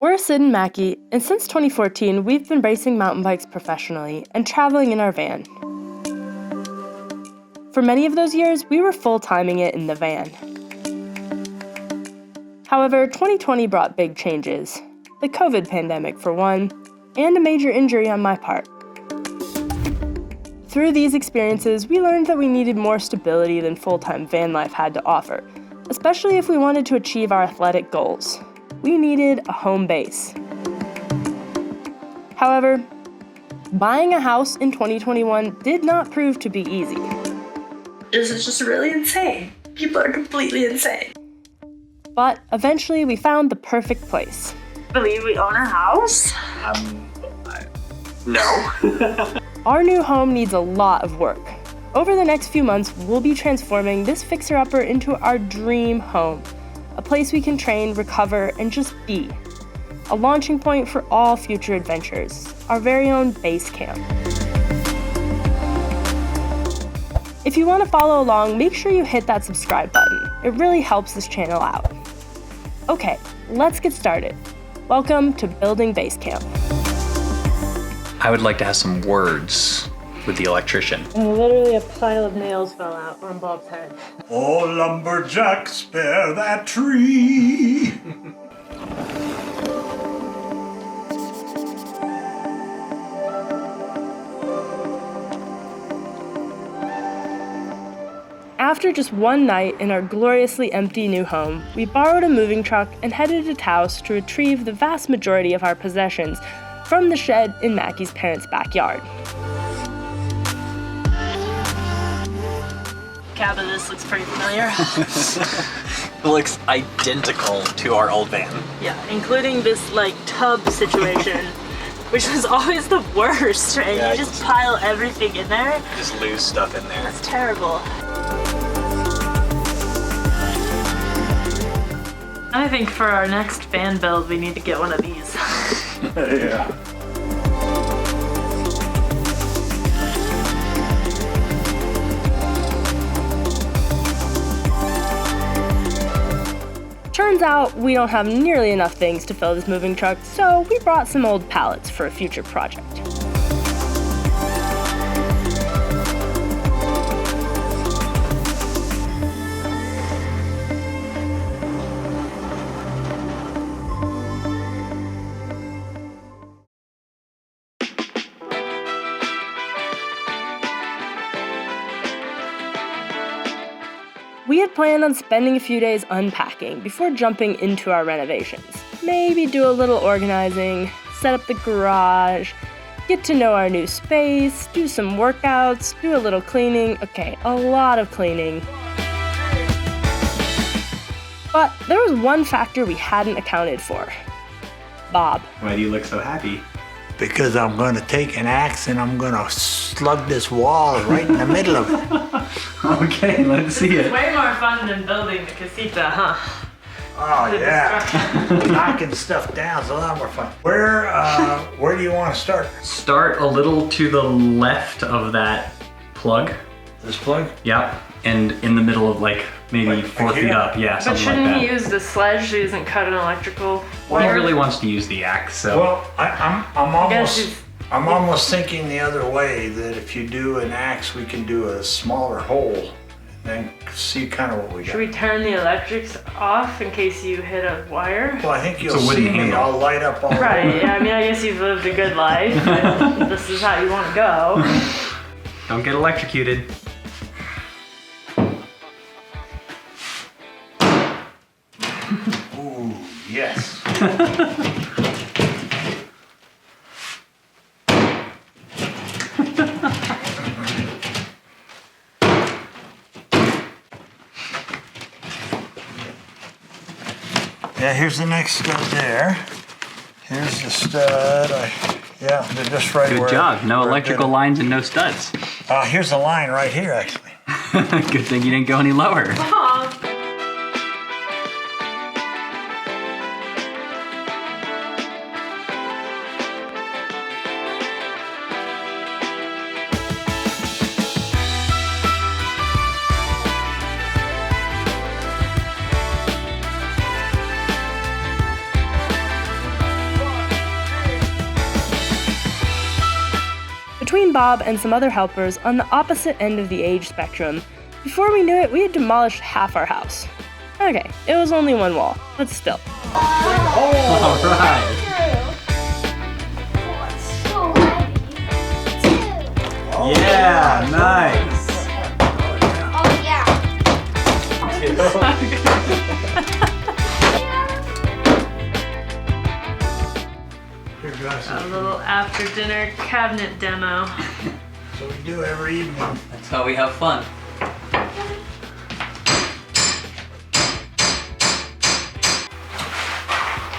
We're Sid and Mackie, and since 2014, we've been racing mountain bikes professionally and traveling in our van. For many of those years, we were full-timing it in the van. However, 2020 brought big changes. The COVID pandemic, for one, and a major injury on my part. Through these experiences, we learned that we needed more stability than full-time van life had to offer, especially if we wanted to achieve our athletic goals. We needed a home base. However, buying a house in 2021 did not prove to be easy. This is just really insane. People are completely insane. But eventually we found the perfect place. Believe we own a house? No. Our new home needs a lot of work. Over the next few months, we'll be transforming this fixer-upper into our dream home. A place we can train, recover, and just be. A launching point for all future adventures. Our very own base camp. If you want to follow along, make sure you hit that subscribe button. It really helps this channel out. Okay, let's get started. Welcome to Building Base Camp. I would like to have some words with the electrician. Literally a pile of nails fell out on Bob's head. Oh, lumberjack, spare that tree. After just one night in our gloriously empty new home, we borrowed a moving truck and headed to Taos to retrieve the vast majority of our possessions from the shed in Mackie's parents' backyard. Cab of this looks pretty familiar. It looks identical to our old van. Yeah, including this tub situation, which was always the worst, right? Yeah, You just pile everything in there. Just lose stuff in there. It's terrible. I think for our next van build, we need to get one of these. Yeah. Turns out we don't have nearly enough things to fill this moving truck, so we brought some old pallets for a future project. We had planned on spending a few days unpacking before jumping into our renovations. Maybe do a little organizing, set up the garage, get to know our new space, do some workouts, do a little cleaning. Okay, a lot of cleaning. But there was one factor we hadn't accounted for. Bob. Why do you look so happy? Because I'm going to take an axe and I'm going to slug this wall right in the middle of it. Okay, let's see it. Way more fun than building the casita, huh? Oh, yeah. Knocking stuff down is a lot more fun. Where do you want to start? Start a little to the left of that plug. This plug? Yep. And in the middle of maybe Like 4 feet here? up. Yeah, But something like shouldn't that. he use the sledge so he doesn't cut an electrical He wire? really wants to use the axe, so. Well, I'm guess almost... I'm almost thinking the other way, that if you do an axe, we can do a smaller hole and then see kind of what we got. Should we turn the electrics off in case you hit a wire? Well, I think you'll It's a wooden see me. handle. I'll light up all Right, over. yeah, I mean, I guess you've lived a good life, but this is how you want to go. Don't get electrocuted. Ooh, yes. Yeah, here's the next stud there. Here's the stud. Yeah, they're just right Good where... job. No where I electrical did lines and no studs. it. Here's the line right here, actually. Good thing you didn't go any lower. between Bob and some other helpers on the opposite end of the age spectrum, before we knew it, we had demolished half our house. Okay, it was only one wall, but still. All right. Yeah, nice. Oh yeah. Here, guys. A little after dinner cabinet demo. So we do every evening. That's how we have fun.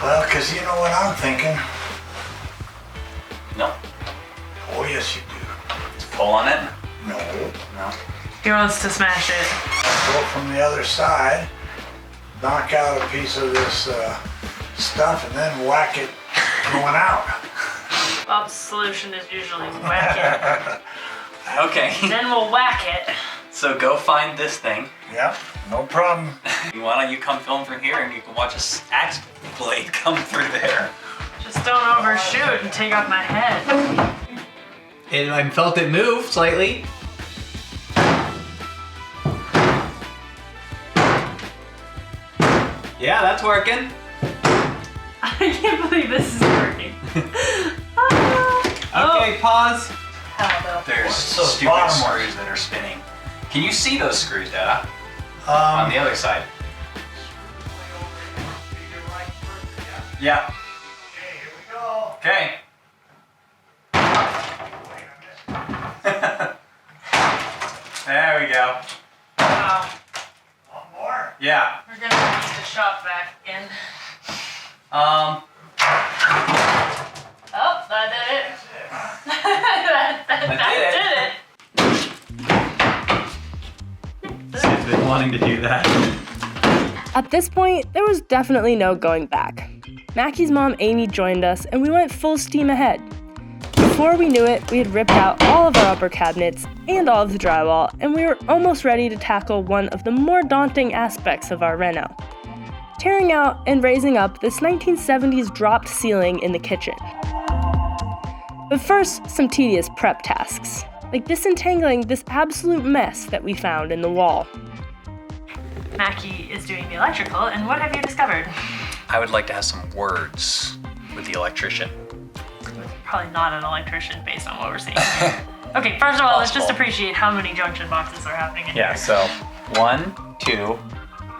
Well, because you know what I'm thinking. No. Oh, yes, you do. Pull on it. No. No. He wants to smash it. Go from the other side, knock out a piece of this stuff, and then whack it going out. Bob's solution is usually whack Okay. it. Then we'll whack it. So go find this thing. Yep, no problem. Why don't you come film from here and you can watch a axe blade come through there. Just don't overshoot and take off my head. And I felt it move slightly. Yeah, that's working. I can't believe this is working. Okay, pause. Hell There's What's those stupid bottom screws that are spinning. Can you see those screws, Dada? On the other side. Yeah. Okay, here we go. Okay. There we go. Wow. One more. Yeah. We're gonna need the shop vac again. Um. Oh, that did it. That did it. I've been wanting to do that. At this point, there was definitely no going back. Mackie's mom Amy joined us and we went full steam ahead. Before we knew it, we had ripped out all of our upper cabinets and all of the drywall, and we were almost ready to tackle one of the more daunting aspects of our reno: tearing out and raising up this 1970s dropped ceiling in the kitchen. But first, some tedious prep tasks, like disentangling this absolute mess that we found in the wall. Mackie is doing the electrical, and what have you discovered? I would like to have some words with the electrician. Probably not an electrician based on what we're seeing. Okay, first of all, let's just Possible. appreciate how many junction boxes are happening in Yeah, here. so 1, 2,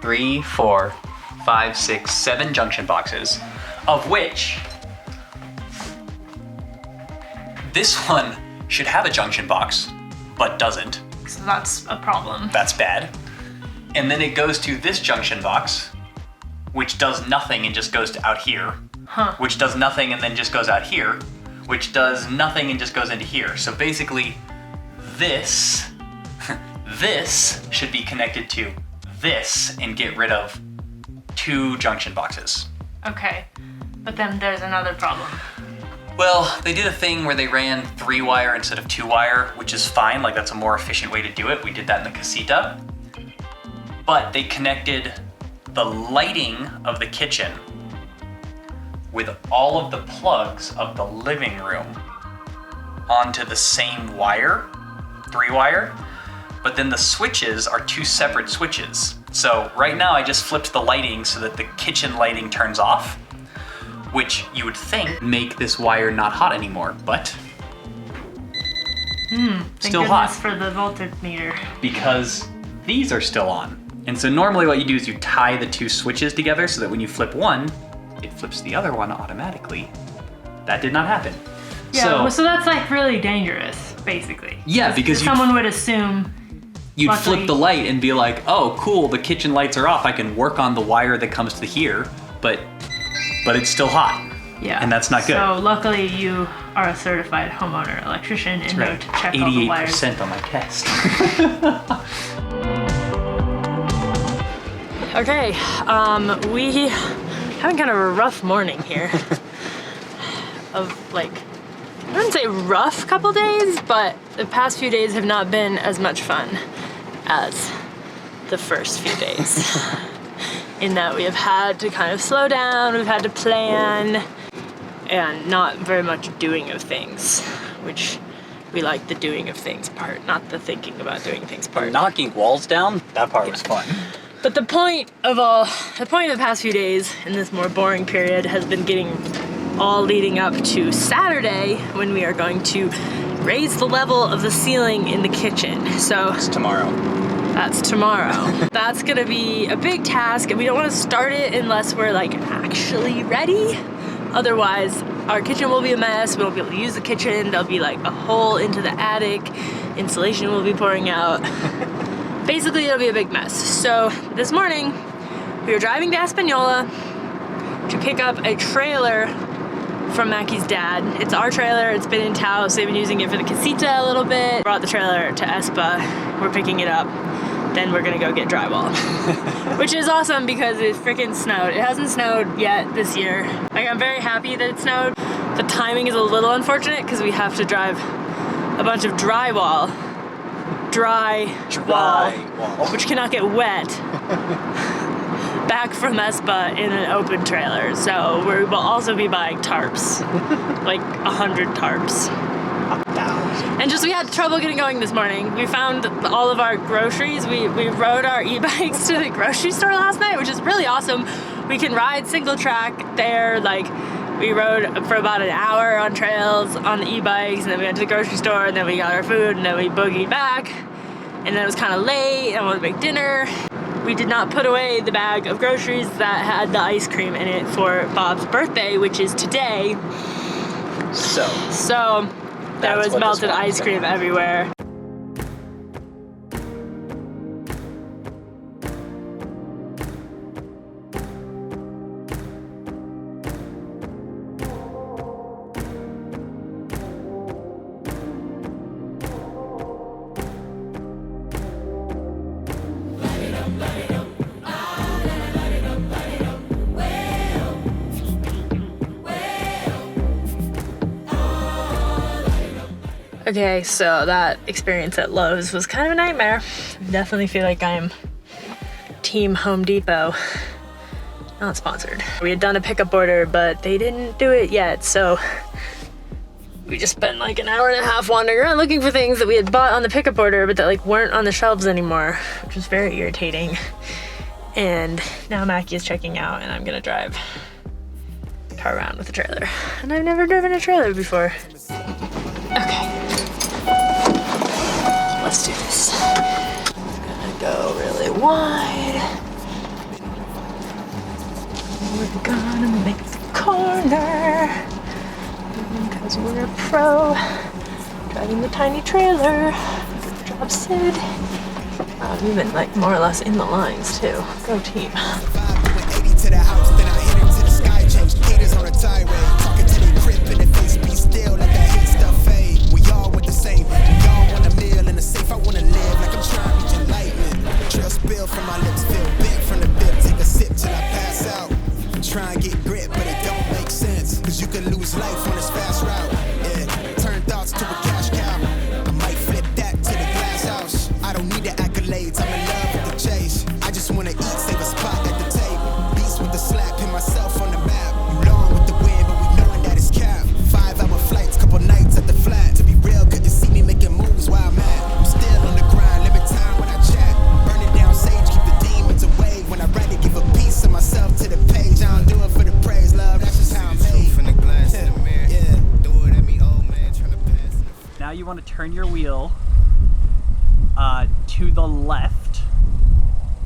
3, 4, 5, 6, 7 junction boxes, of which this one should have a junction box, but doesn't. So that's a problem. That's bad. And then it goes to this junction box, which does nothing and just goes to out here, which does nothing and then just goes out here, which does nothing and just goes into here. So basically, this should be connected to this and get rid of 2 junction boxes. Okay, but then there's another problem. Well, they did a thing where they ran 3-wire instead of 2-wire, which is fine, like that's a more efficient way to do it. We did that in the casita. But they connected the lighting of the kitchen with all of the plugs of the living room onto the same wire, 3-wire, but then the switches are 2 separate switches. So right now I just flipped the lighting so that the kitchen lighting turns off, which you would think make this wire not hot anymore, but Thank still goodness hot for the voltmeter. because these are still on. And so normally what you do is you tie the 2 switches together so that when you flip one, it flips the other one automatically. That did not happen. Yeah, so that's like really dangerous, basically. Yeah, because someone would assume you'd luckily- flip the light and be like, oh, cool, the kitchen lights are off. I can work on the wire that comes to here, but it's still hot. Yeah. And that's not good. So luckily you are a certified homeowner electrician and know to check all the wires. 88% on my test. Okay, we having kind of a rough morning here. Of like, I wouldn't say rough couple days, but the past few days have not been as much fun as the first few days. In that we have had to kind of slow down, we've had to plan, and not very much doing of things, which We like the doing of things part, not the thinking about doing things part. Knocking walls down, that part was fun. But the point of the past few days in this more boring period has been getting all leading up to Saturday, when we are going to raise the level of the ceiling in the kitchen. So It's tomorrow. that's tomorrow. That's gonna be a big task, and we don't want to start it unless we're like actually ready. Otherwise, our kitchen will be a mess. We won't be able to use the kitchen. There'll be like a hole into the attic. Insulation will be pouring out. Basically, it'll be a big mess. So this morning, we were driving to Espanola to pick up a trailer from Macky's dad. It's our trailer. It's been in Taos. They've been using it for the casita a little bit. Brought the trailer to Espa. We're picking it up. Then we're gonna go get drywall. Which is awesome because it freaking snowed. It hasn't snowed yet this year. Like, I'm very happy that it snowed. The timing is a little unfortunate because we have to drive a bunch of drywall, which cannot get wet, back from Espa in an open trailer. So we will also be buying tarps, like 100 tarps. And just we had trouble getting going this morning. We found all of our groceries. We rode our e-bikes to the grocery store last night, which is really awesome. We can ride single track there. Like, we rode for about an hour on trails on the e-bikes, and then we went to the grocery store, and then we got our food, and then we boogied back. And then it was kind of late, and we wanted to make dinner. We did not put away the bag of groceries that had the ice cream in it for Bob's birthday, which is today. So there was melted ice cream everywhere. Okay, so that experience at Lowe's was kind of a nightmare. I definitely feel like I'm Team Home Depot. Not sponsored. We had done a pickup order, but they didn't do it yet, so we just spent like an hour and a half wandering around looking for things that we had bought on the pickup order, but that like weren't on the shelves anymore, which was very irritating. And now Mackie is checking out, and I'm gonna drive the car around with the trailer. And I've never driven a trailer before. Okay. Let's do this. I'm gonna go really wide. We're gonna make the corner because we're a pro driving the tiny trailer. Good job, Sid. I'm even like more or less in the lines too. Go team. Try and get grit, but it don't make sense. Cause you can lose life on this fast route. Yeah, turn thoughts to a cash cow. I might flip that to the glass house. I don't need the accolades, I'm in love with the chase. I just wanna eat, save a spot at the table. Beast with the slap, pin myself on the map. You long with the wind, but we knowing that it's cap. 5-hour flights, couple nights at the flat. To be real, couldn't see me making moves while I'm at. I'm still on the grind, limit time when I chat. Burning down sage, keep the demons away. When I write it, give a piece of myself to the page. I don't do it for the praise, love, that's just how I'm made. Yeah, do it at me, old man, trying to pass. Now you want to turn your wheel to the left.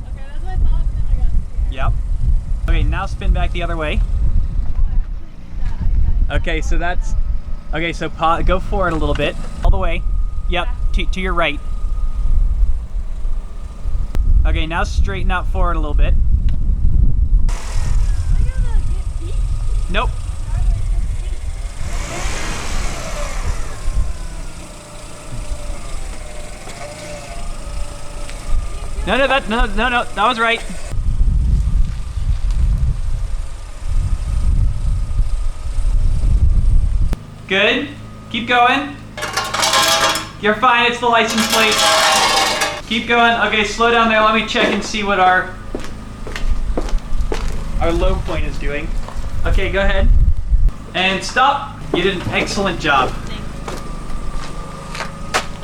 Okay, that's what I thought, and then I got scared. Yep. Okay, now spin back the other way. Okay, so that's... Okay, so go forward a little bit. All the way. Yep, to your right. Okay, now straighten out forward a little bit. Nope. No, that was right. Good. Keep going. You're fine, it's the license plate. Keep going. Okay, slow down there. Let me check and see what our low point is doing. Okay, go ahead. And stop. You did an excellent job.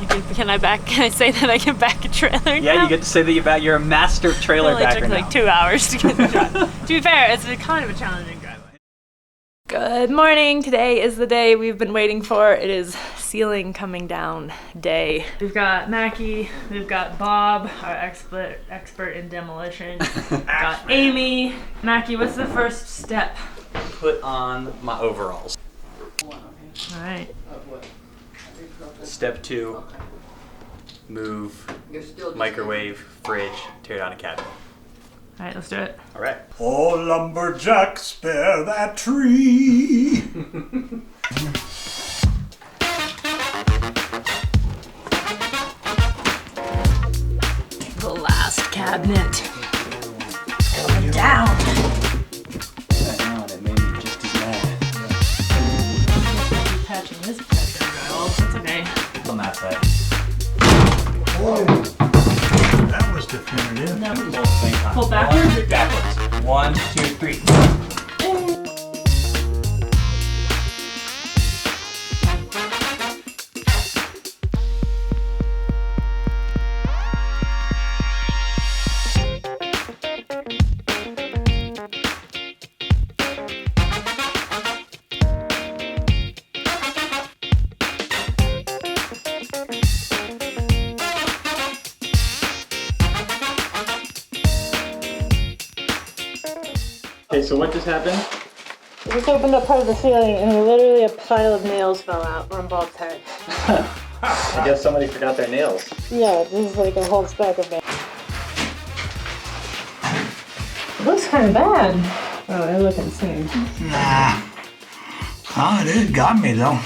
Can I say that I can back a trailer Yeah, now? you get to say that you're a master trailer It only backer took now. like 2 hours to get the drive. To be fair, it's kind of a challenging drive. Good morning. Today is the day we've been waiting for. It is ceiling coming down day. We've got Mackie, we've got Bob, our expert in demolition. We've got Amy. Mackie, what's the first step? Put on my overalls. All right. Step 2, move microwave, fridge, tear down a cabinet. All right, let's do it. All right. Oh, lumberjack, spare that tree. The last cabinet. Going down. It made me just as mad. Patching this pressure drywall. That's okay. On that side. Oh, that was definitive. Now Both at the same time. pull backwards or Backwards. 1, 2, 3. Okay, so what just happened? We just opened up part of the ceiling and literally a pile of nails fell out on Bob's head. I guess somebody forgot their nails. Yeah, this is like a whole stack of nails. It looks kind of bad. Oh, I look insane. Nah. Oh, it got me though.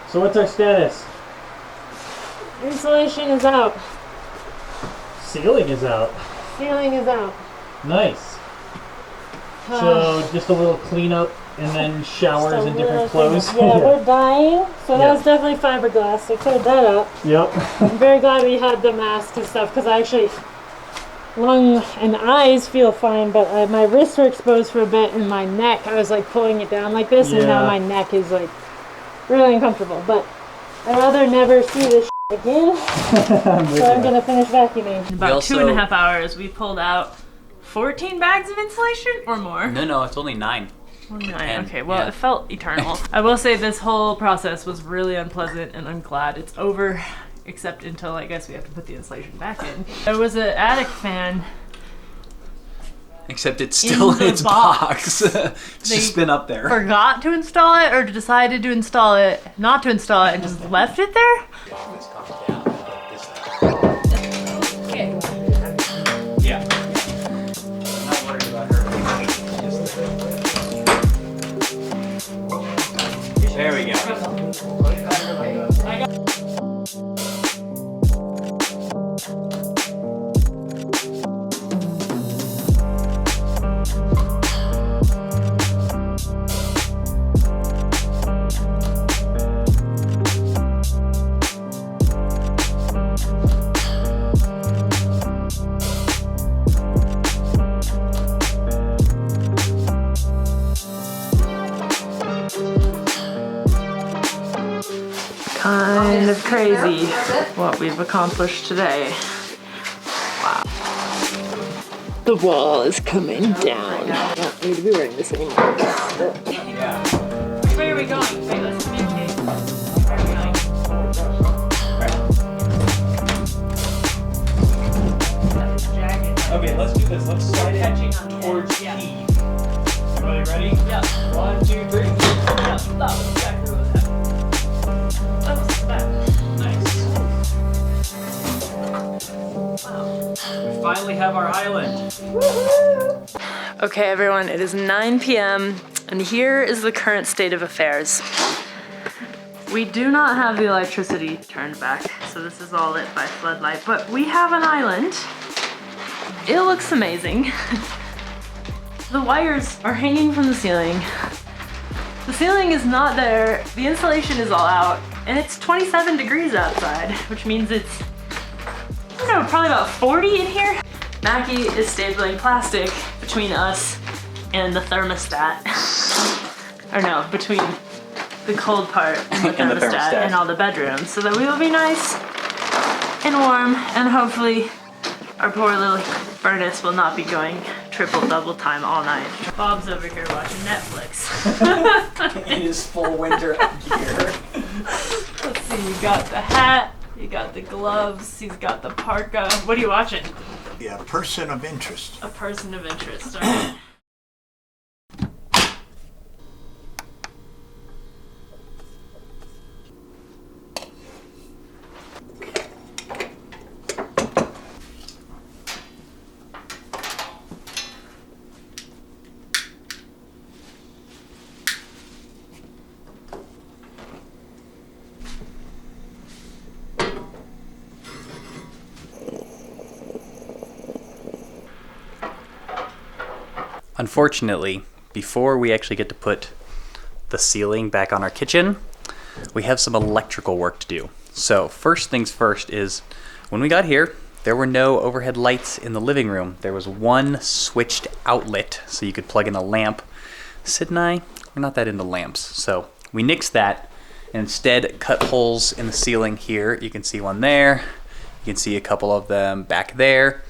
So what's our status? Insulation is out. Ceiling is out. Ceiling is out. Nice. So just a little cleanup and then showers and different clothes. Yeah, we're dying. So Yeah. that was definitely fiberglass. So cleared that up. Yep. I'm very glad we had the mask and stuff because I actually, lung and eyes feel fine, but my wrists were exposed for a bit and my neck, I was like pulling it down like this and now Yeah. my neck is like really uncomfortable. But I'd rather never see this again. So I'm gonna finish vacuuming. In about also- 2.5 hours, we pulled out 14 bags of insulation or more. No, it's only 9. Only 9. 10, Okay, well, yeah. it felt eternal. I will say this whole process was really unpleasant, and I'm glad it's over, except until I guess we have to put the insulation back in. There was an attic fan. Except it's still in the its box. box. It's just been up there. Forgot to install it, or decided to install it, not to install it, and just left it there? Okay. Yeah. I'm not worried about her. There we go. Kind of crazy what we've accomplished today. Wow. The wall is coming down. I don't need to be wearing this anymore. Where are we going? Wait, let's communicate. Where are we going? Okay, let's do this. Let's slide it Catching on towards the edge, P. Everybody ready? Yeah. 1, 2, 3. Yeah, that was exactly what was happening. That was bad. Nice. Wow. We finally have our island. Okay, everyone, it is 9 p.m. and here is the current state of affairs. We do not have the electricity turned back, so this is all lit by floodlight, but we have an island. It looks amazing. The wires are hanging from the ceiling. The ceiling is not there, the insulation is all out, and it's 27 degrees outside, which means it's, I don't know, probably about 40 in here. Mackie is stapling plastic between us and the thermostat. Or no, between the cold part and the thermostat and all the bedrooms, so that we will be nice and warm, and hopefully our poor little furnace will not be going triple double time all night. Bob's over here watching Netflix. In his full winter gear. Let's see, you got the hat, you got the gloves, he's got the parka. What are you watching? Yeah, person of interest. A person of interest. All right. Unfortunately, before we actually get to put the ceiling back on our kitchen, we have some electrical work to do. So first things first is, when we got here, there were no overhead lights in the living room. There was one switched outlet, so you could plug in a lamp. Sid and I, we're not that into lamps, so we nixed that and instead cut holes in the ceiling here. You can see one there. You can see a couple of them back there.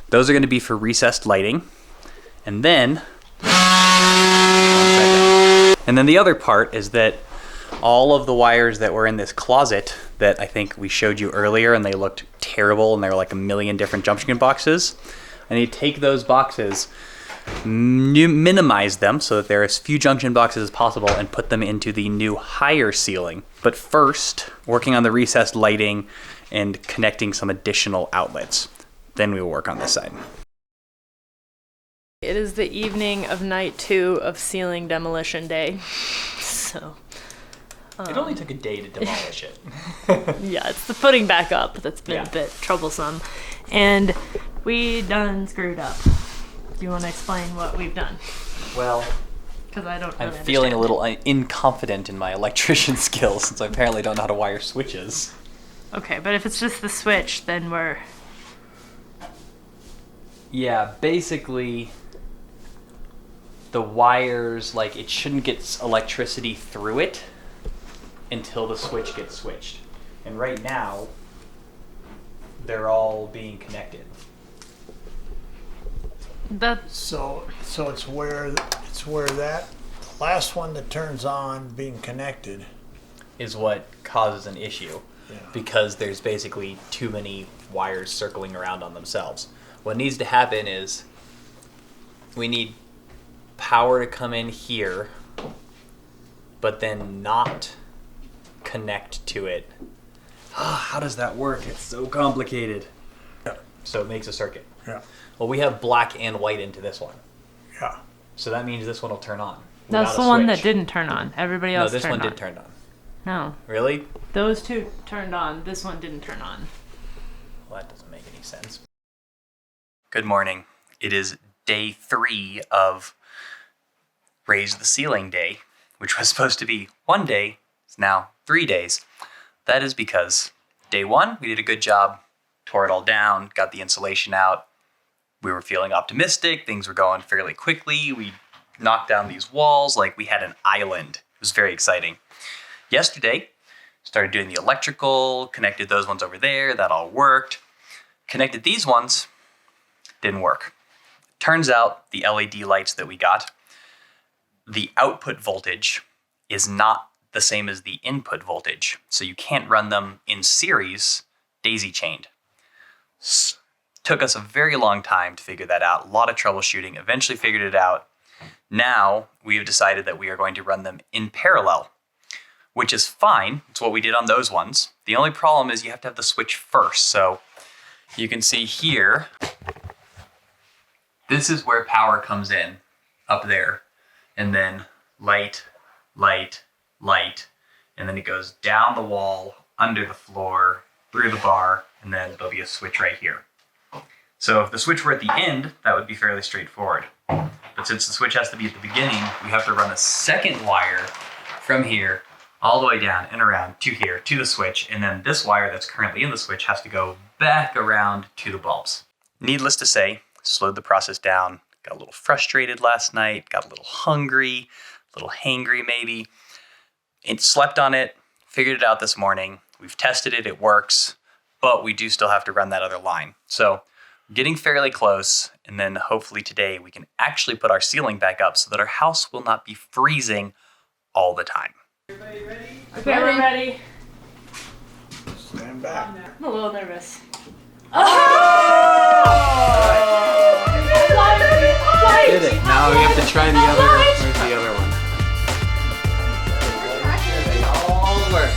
Those are going to be for recessed lighting. And then the other part is that all of the wires that were in this closet that I think we showed you earlier, and they looked terrible and they were like a million different junction boxes. I need to take those boxes, minimize them so that there are as few junction boxes as possible, and put them into the new higher ceiling. But first, working on the recessed lighting and connecting some additional outlets. Then we will work on this side. It is the evening of night 2 of ceiling demolition day. So It only took a day to demolish it. yeah, it's the putting back up that's been a bit troublesome. And we done screwed up. Do you want to explain what we've done? Well, Because I don't I'm really feeling a understand. little inconfident in my electrician skills since I apparently don't know how to wire switches. Okay, but if it's just the switch, then we're... Yeah, basically the wires, like, it shouldn't get electricity through it until the switch gets switched. And right now, they're all being connected. So it's where that last one that turns on being connected Is what causes an issue. Yeah. Because there's basically too many wires circling around on themselves. What needs to happen is we need power to come in here, but then not connect to it. How does that work? It's so complicated. Yeah. So it makes a circuit. Yeah. Well, we have black and white into this one. Yeah. So that means this one will turn on. That's without the a one that switch. didn't turn on. Everybody else No, this turned one on. did turn on. No, Really? those two turned on. This one didn't turn on. Well, that doesn't make any sense. Good morning. It is day 3 of Raise the Ceiling Day, which was supposed to be 1 day. It's now 3 days. That is because day 1, we did a good job, tore it all down, got the insulation out. We were feeling optimistic. Things were going fairly quickly. We knocked down these walls like we had an island. It was very exciting. Yesterday, started doing the electrical, connected those ones over there. That all worked. Connected these ones. Didn't work. Turns out the LED lights that we got, the output voltage is not the same as the input voltage. So you can't run them in series, daisy chained. Took us a very long time to figure that out. A lot of troubleshooting. Eventually figured it out. Now we have decided that we are going to run them in parallel, which is fine. It's what we did on those ones. The only problem is you have to have the switch first. So you can see here, This is where power comes in, up there. And then light, light, light. And then it goes down the wall, under the floor, through the bar, and then there'll be a switch right here. So if the switch were at the end, that would be fairly straightforward. But since the switch has to be at the beginning, we have to run a second wire from here all the way down and around to here, to the switch, and then this wire that's currently in the switch has to go back around to the bulbs. Needless to say, slowed the process down, got a little frustrated last night, got a little hungry, a little hangry maybe, and slept on it, figured it out this morning. We've tested it, it works, but we do still have to run that other line. So getting fairly close, and then hopefully today we can actually put our ceiling back up so that our house will not be freezing all the time. Everybody ready? Okay, we're ready. Stand back. I'm a little nervous. Did it. Now we have to try the other. Where's the other one? They all work.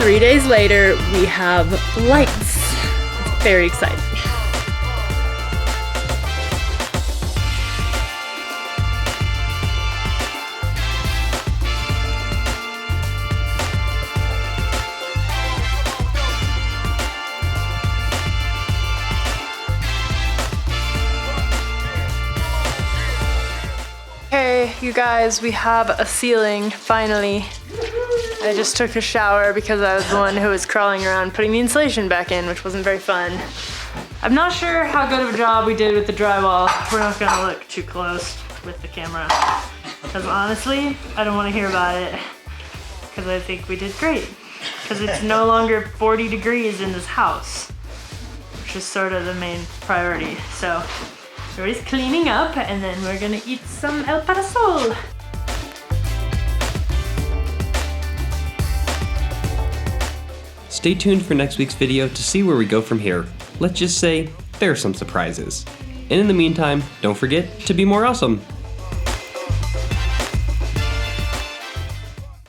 3 days later, we have lights. It's very exciting. Hey, you guys, we have a ceiling, finally. I just took a shower because I was the one who was crawling around putting the insulation back in, which wasn't very fun. I'm not sure how good of a job we did with the drywall. We're not gonna look too close with the camera. Because honestly, I don't want to hear about it. Because I think we did great. Because it's no longer 40 degrees in this house, which is sort of the main priority. So everybody's cleaning up, and then we're gonna eat some El Parasol. Stay tuned for next week's video to see where we go from here. Let's just say there are some surprises. And in the meantime, don't forget to be more awesome.